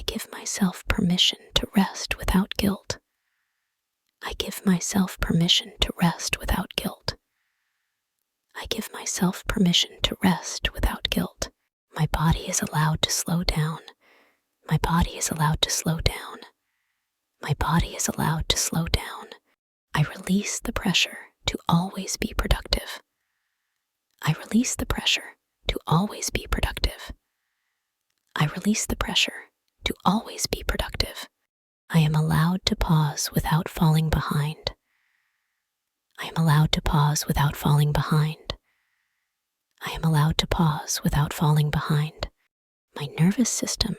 I give myself permission to rest without guilt. I give myself permission to rest without guilt. I give myself permission to rest without guilt. My body is allowed to slow down. My body is allowed to slow down. My body is allowed to slow down. I release the pressure to always be productive. I release the pressure to always be productive. I release the pressure to always be productive. I am allowed to pause without falling behind. I am allowed to pause without falling behind. I am allowed to pause without falling behind. My nervous system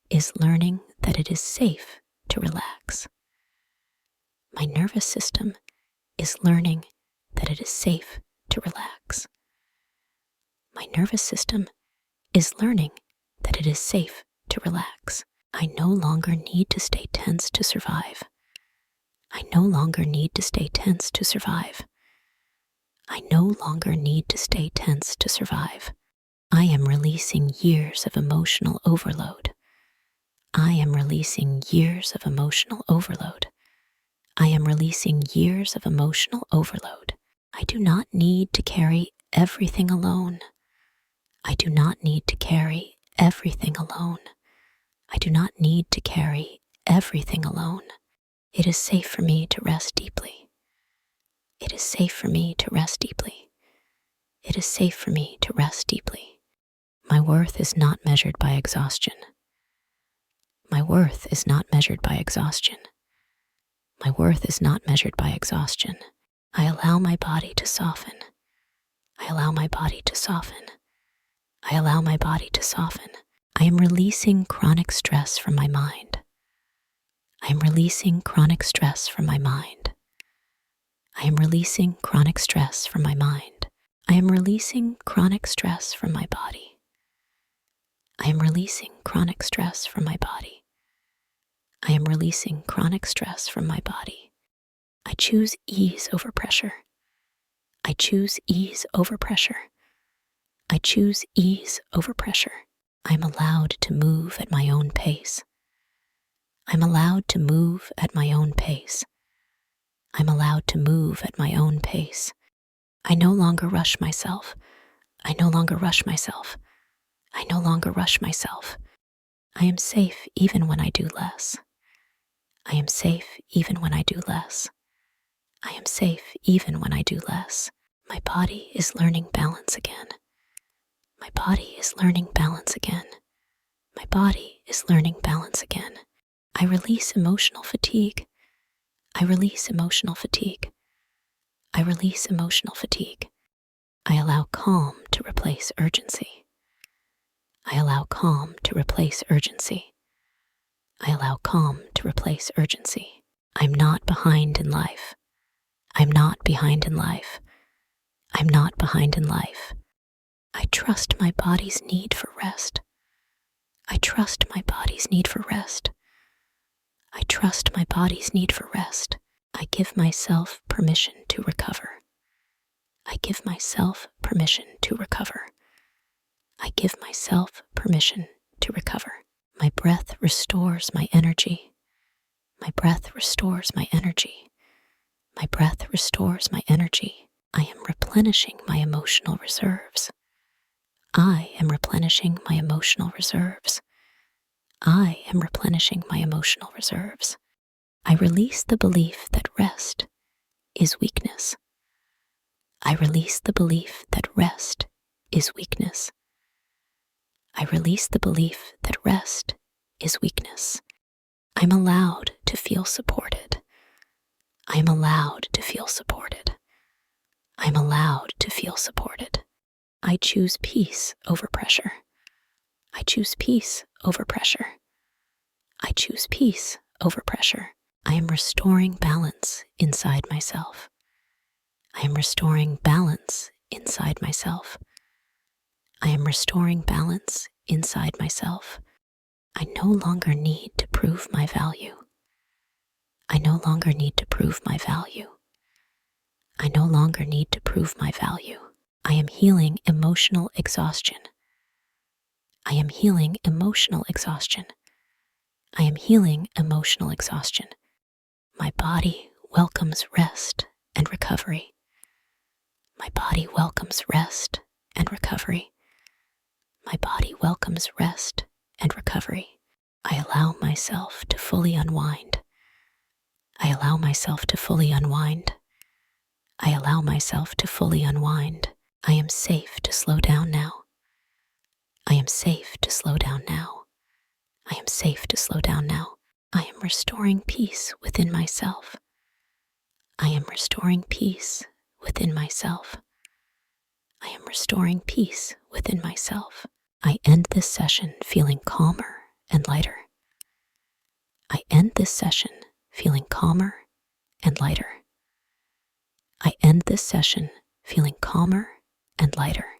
is learning that it is safe to relax. My nervous system is learning that it is safe to relax. My nervous system is learning that it is safe to relax. I no longer need to stay tense to survive. I no longer need to stay tense to survive. I no longer need to stay tense to survive. I am releasing years of emotional overload. I am releasing years of emotional overload. I am releasing years of emotional overload. I do not need to carry everything alone. I do not need to carry everything alone. I do not need to carry everything alone. It is safe for me to rest deeply. It is safe for me to rest deeply. It is safe for me to rest deeply. My worth is not measured by exhaustion. My worth is not measured by exhaustion. My worth is not measured by exhaustion. I allow my body to soften. I allow my body to soften. I allow my body to soften. I am releasing chronic stress from my mind. I am releasing chronic stress from my mind. I am releasing chronic stress from my mind. I am releasing chronic stress from my body. I am releasing chronic stress from my body. I am releasing chronic stress from my body. I choose ease over pressure. I choose ease over pressure. I choose ease over pressure. I am allowed to move at my own pace. I'm allowed to move at my own pace. I'm allowed to move at my own pace. I no longer rush myself. I no longer rush myself. I no longer rush myself. I am safe even when I do less. I am safe even when I do less. I am safe even when I do less. My body is learning balance again. My body is learning balance again. My body is learning balance again. I release emotional fatigue. I release emotional fatigue. I release emotional fatigue. I allow calm to replace urgency. I allow calm to replace urgency. I allow calm to replace urgency. I'm not behind in life. I'm not behind in life. I'm not behind in life. I trust my body's need for rest. I trust my body's need for rest. I trust my body's need for rest. I give myself permission to recover. I give myself permission to recover. I give myself permission to recover. My breath restores my energy. My breath restores my energy. My breath restores my energy. I am replenishing my emotional reserves. I am replenishing my emotional reserves. I am replenishing my emotional reserves. I release the belief that rest is weakness. I release the belief that rest is weakness. I release the belief that rest is weakness. I'm allowed to feel supported. I am allowed to feel supported. I am allowed to feel supported. I choose peace over pressure. I choose peace over pressure. I choose peace over pressure. I am restoring balance inside myself. I am restoring balance inside myself. I am restoring balance inside myself. I no longer need to prove my value. I no longer need to prove my value. I no longer need to prove my value. I am healing emotional exhaustion. I am healing emotional exhaustion. I am healing emotional exhaustion. My body welcomes rest and recovery. My body welcomes rest and recovery. My body welcomes rest and recovery. I allow myself to fully unwind. I allow myself to fully unwind. I allow myself to fully unwind. I am safe to slow down now. I am safe to slow down now. I am safe to slow down now. I am restoring peace within myself. I am restoring peace within myself. I am restoring peace within myself. I end this session feeling calmer and lighter. I end this session feeling calmer and lighter. I end this session feeling calmer and lighter.